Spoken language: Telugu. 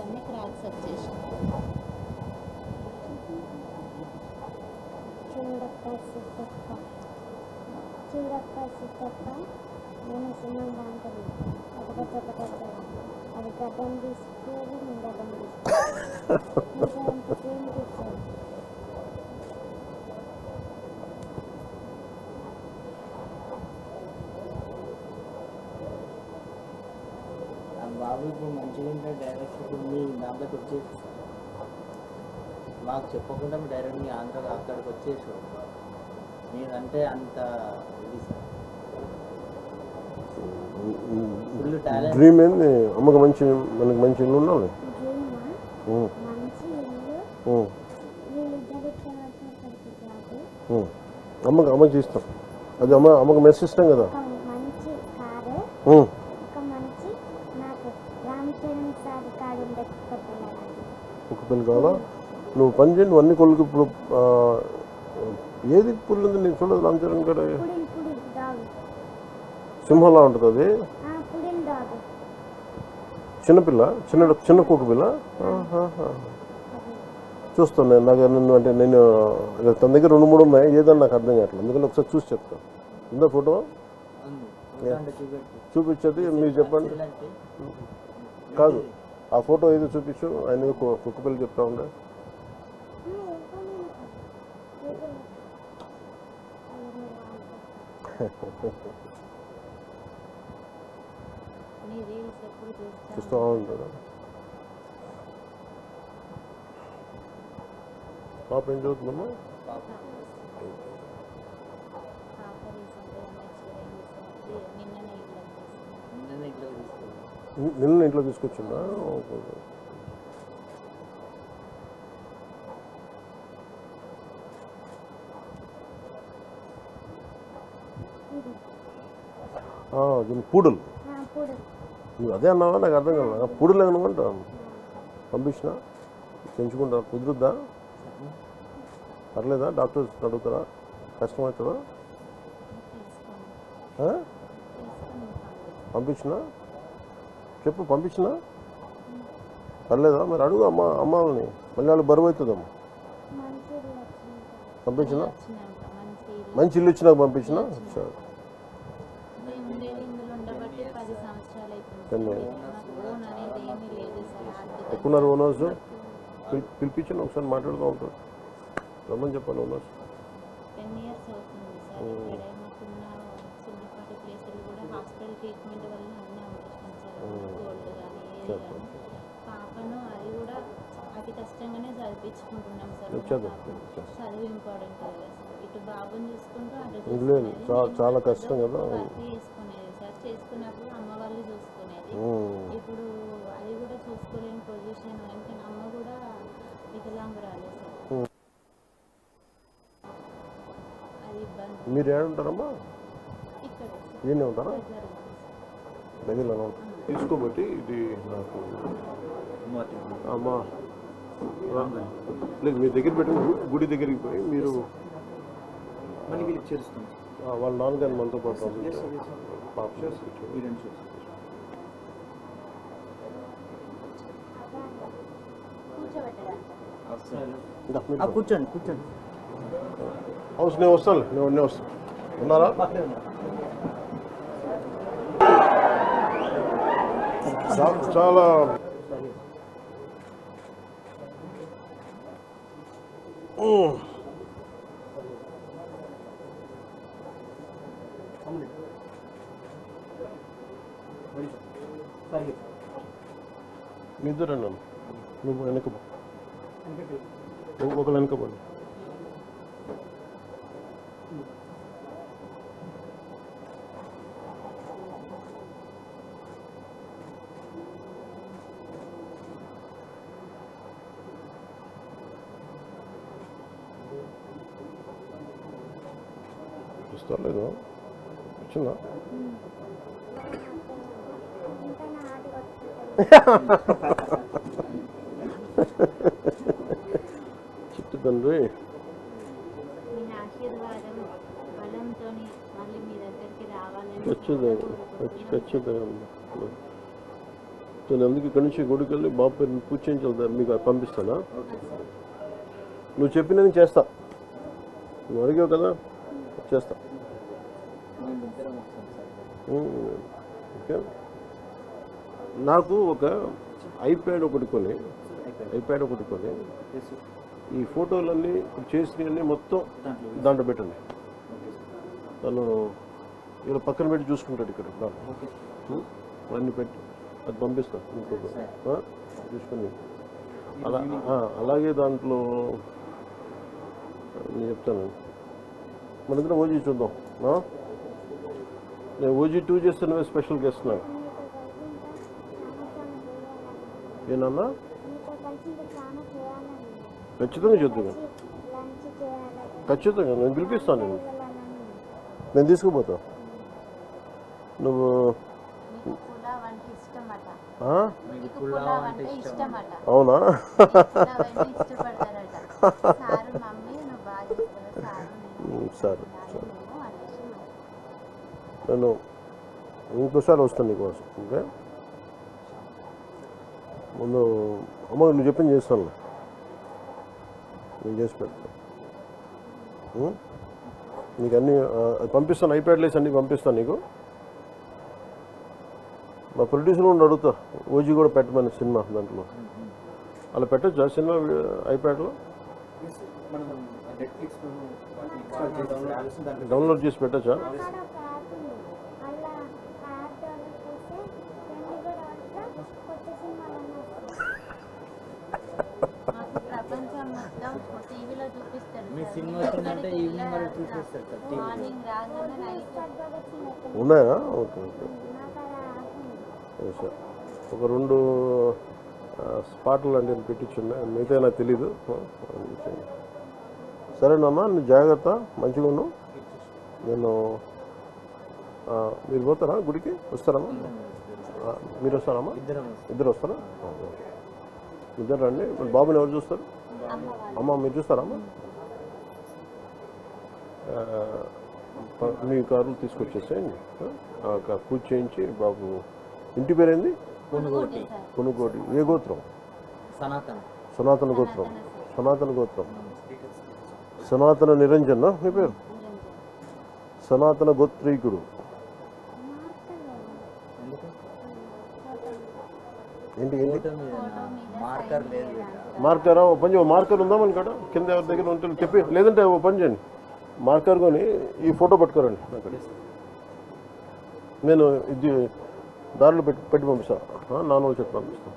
అన్ని క్రాక్స్ వచ్చేసాయి. చూడప్ప నేను సినిమా దాంట్లో ఒకటే అది గడ్డం తీసుకోవాలి, నేను గడ్డం తీసుకోవాలి. బాబు ఇప్పుడు మంచిగా ఉంటే డైరెక్ట్ ఇప్పుడు మీ దాంట్లోకి వచ్చేసి మాకు చెప్పకుండా డైరెక్ట్ మీ ఆంధ్ర అక్కడికి వచ్చేసి మీరంటే అంత ఇది సార్ ఫుల్ టాలెంట్. డ్రీమ్ ఏంది? అమ్మకి మనకి మంచి ఇల్లు ఉండాలి. అమ్మకి ఇస్తాం. అది అమ్మకి మెస్ ఇస్తాం కదా. ఒక పెళ్ళి కావాలా? నువ్వు పని చేయండి, నువ్వు అన్ని కొడుకు. ఇప్పుడు ఏది పుల్లు ఉంది నేను చూడదు. రామ్ చరణ్ గడ సింహంలా ఉంటుంది అది. చిన్నపిల్ల, చిన్న కుక్క పిల్ల. చూస్తాను నేను. నాకు నిన్ను అంటే నేను తన దగ్గర 2-3 ఉన్నాయి. ఏదన్నా నాకు అర్థం కావట్లేదు. అందుకని ఒకసారి చూసి చెప్తాను. ఉందా ఫోటో? చూపించేది మీరు చెప్పండి. కాదు, ఆ ఫోటో ఏదో చూపించు. ఆయన కుక్క పిల్ల చెప్తా ఉండే. చూస్తూ ఉంటాడు. పాప ఏం చదువుతుందమ్మా? నిన్న ఇంట్లో తీసుకొచ్చిందా? దీని పూడలు. నువ్వు అదే అన్నావా? నాకు అర్థం కాదు. పూడలు ఏమనుకుంటా పంపించిన పెంచుకుంటా. కుదురుద్దా? పర్లేదా? డాక్టర్స్ అడుగుతారా? కష్టమవుతుందా? పంపించిన చెప్పు. పంపించిన పర్లేదా? మరి అడుగు అమ్మాలని. మళ్ళీ వాళ్ళు బరువు అవుతుందమ్మా. పంపించిన మంచి ఇల్లు ఇచ్చినాక పంపించిన. సరే, ఎక్కున్నారు ఓనర్స్. పిలిపించండి, ఒకసారి మాట్లాడుతూ ఉంటారు. రమ్మని చెప్పాలి ఓనర్స్. 10 years అవుతుంది సార్. ఇక్కడ మాకున్న చిన్నపాటి ప్లేసులు కూడా హాస్పిటల్ ట్రీట్మెంట్ వల్ల అన్నీ అమ్మేసాం సార్. గోల్డ్ కానీ ఏది కానీ. పాపను అది కూడా అతి కష్టంగానే చదివించుకుంటున్నాం సార్. చదువు ఇంపార్టెంట్ కదా సార్. ఇటు బాబుని చూసుకుంటూ అటు చాలా కష్టం కదా. వర్క్ చేసుకునేది సార్. చేసుకున్నప్పుడు అమ్మ వాళ్ళు చూసుకునేది. ఇప్పుడు అది కూడా చూసుకోలేని పొజిషన్. అంటే అమ్మ కూడా వికలాంగురాలే సార్. మీరు ఏడుంటారమ్మా? ఈయనే ఉంటారా? దగ్గరలో తీసుకోబట్టి ఇది నాకు అమ్మా లేదు. మీ దగ్గర పెట్టిన గుడి దగ్గరికి పోయి మీరు వాళ్ళ నాన్నగారిని మనతో పాటు పాప కూర్చోండి కూర్చోండి. హౌస్ నేను వస్తాను. నేను వస్తాను. ఉన్నారా? చాలా మీ ఇద్దరు అన్నాను. నువ్వు వెనకపో, ఒకరు వెనకపోండి. ఇస్తలేదు. వచ్చిందా? చిట్టు తండ్రి ఖచ్చితంగా సో నేను అందుకే ఇక్కడి నుంచి గుడికి వెళ్ళి బాబు పేరు పూజ చేయించాలి, మీకు పంపిస్తానా? Okay sir. నువ్వు చెప్పినది చేస్తా, నువ్వు అడిగావు కదా చేస్తా. మేము ఇద్దరం వస్తాం సార్. ఓకే. నాకు ఒక ఐప్యాడ్ ఒకటి కొని ఎస్. ఈ ఫోటోలన్నీ ఇప్పుడు చేసినవన్నీ మొత్తం దాంట్లో దాంట్లో పెట్టండి. Okay sir. తను ఇలా పక్కన పెట్టి చూసుకుంటాడు ఇక్కడ దాంట్లో. ఓకే. అన్నీ పెట్టి అది పంపిస్తాను ఇంకొక చూసుకొని. అలాగే దాంట్లో నేను చెప్తాను, మన దగ్గర ఓజీ చూద్దాం. నేను ఓజీ 2 చేస్తే నువ్వే స్పెషల్ గెస్ట్ నాకు. ఏనన్నా మీతో కలిసి ఇంకా చాలా చేయాలని ఖచ్చితంగా చేద్దాం, లంచ్ చేయాలి ఖచ్చితంగా నేను పిలిపిస్తాను. వెళ్ళాలని నేను తీసుకుపోతా. నువ్వు మీకు పులావ్ అంటే ఇష్టమట. మీకు మీకు పులావ్ పులావ్ అంటే అంటే ఇష్టం. ఇష్టమట. అవునా? పులావ్ అంటే ఇష్టపడతారట. సారు మమ్మీ నువ్వు బాగా చేస్తావు సారు సరే నేను అనేసి నేను ఇంకోసారి వస్తాను నీకోసం. ఓకే, ముందు అమ్మ నువ్వు చెప్పింది చేస్తాను, నేను చేసి పెడతాను. నీకు అన్నీ పంపిస్తాను, ఐప్యాడ్లేసి అన్నీ పంపిస్తాను నీకు. మా ప్రొడ్యూసర్ కూడా అడుగుతా ఓజీ కూడా పెట్టమని సినిమా దాంట్లో. అలా పెట్టచ్చా సినిమా ఐప్యాడ్లో? మనం నెట్ఫ్లిక్స్లో డౌన్లోడ్ చేసి పెట్టచ్చా? అక్కడ ఒక యాప్ ఉంది, అలా యాప్ డౌన్లోడ్ చేస్తే 24 అవర్స్లో కొత్త సినిమాలన్నీ వస్తాయి. మాకు ప్రపంచం మొత్తం టీవీలో చూపిస్తారు. మీ సినిమా వచ్చిందంటే ఈవినింగ్ వరకు చూపిస్తారు సార్ టీవీలో. మార్నింగ్ రాగానే నైట్ భగత్ సింగ్ ఎక్కడ ఉన్నాయా? ఓకే ఓకే నాకు అలా యాప్ ఉంది. సార్ ఒక 2 స్పాట్లు అంటే నేను పెట్టించున్నా, మిగతా నాకు తెలీదు. సరేనమ్మా, నువ్వు జాగ్రత్త, మంచిగా ఉన్నావు. నేను మీరు పోతారా గుడికి? వస్తారమ్మా? మీరు వస్తారమ్మా? ఇద్దరు వస్తారా? ఇద్దరు రండి. మరి బాబుని ఎవరు చూస్తారు? అమ్మ మీరు చూస్తారమ్మా? మీ కారులు తీసుకొచ్చేసేయండి. పూజ చేయించి బాబు. ఇంటి పేరేంది? కొనుగోటి. కొనుగోటి. ఏ గోత్రం? సనాతన. సనాతన గోత్రం. సనాతన గోత్రం. సనాతన నిరంజన్ నీ పేరు? సనాతన గోత్రీకుడు. ఎందుకు ఏంటి ఏంటి ఫోటో మీద మార్కర్ లేదు బేటా. మార్కరా? ఓ పని చేయ, మార్కర్ ఉందా మన కాడ? కింద ఎవరి దగ్గర ఉంటే చెప్పి, లేదంటే ఓ పని చేయండి, మార్కర్ కొని ఈ ఫోటో పట్టుకోరండి అక్కడ. నేను ఇది దారిలో పెట్టి పంపిస్తాను, నాన్న వాళ్ళు చెప్పి పంపిస్తాను.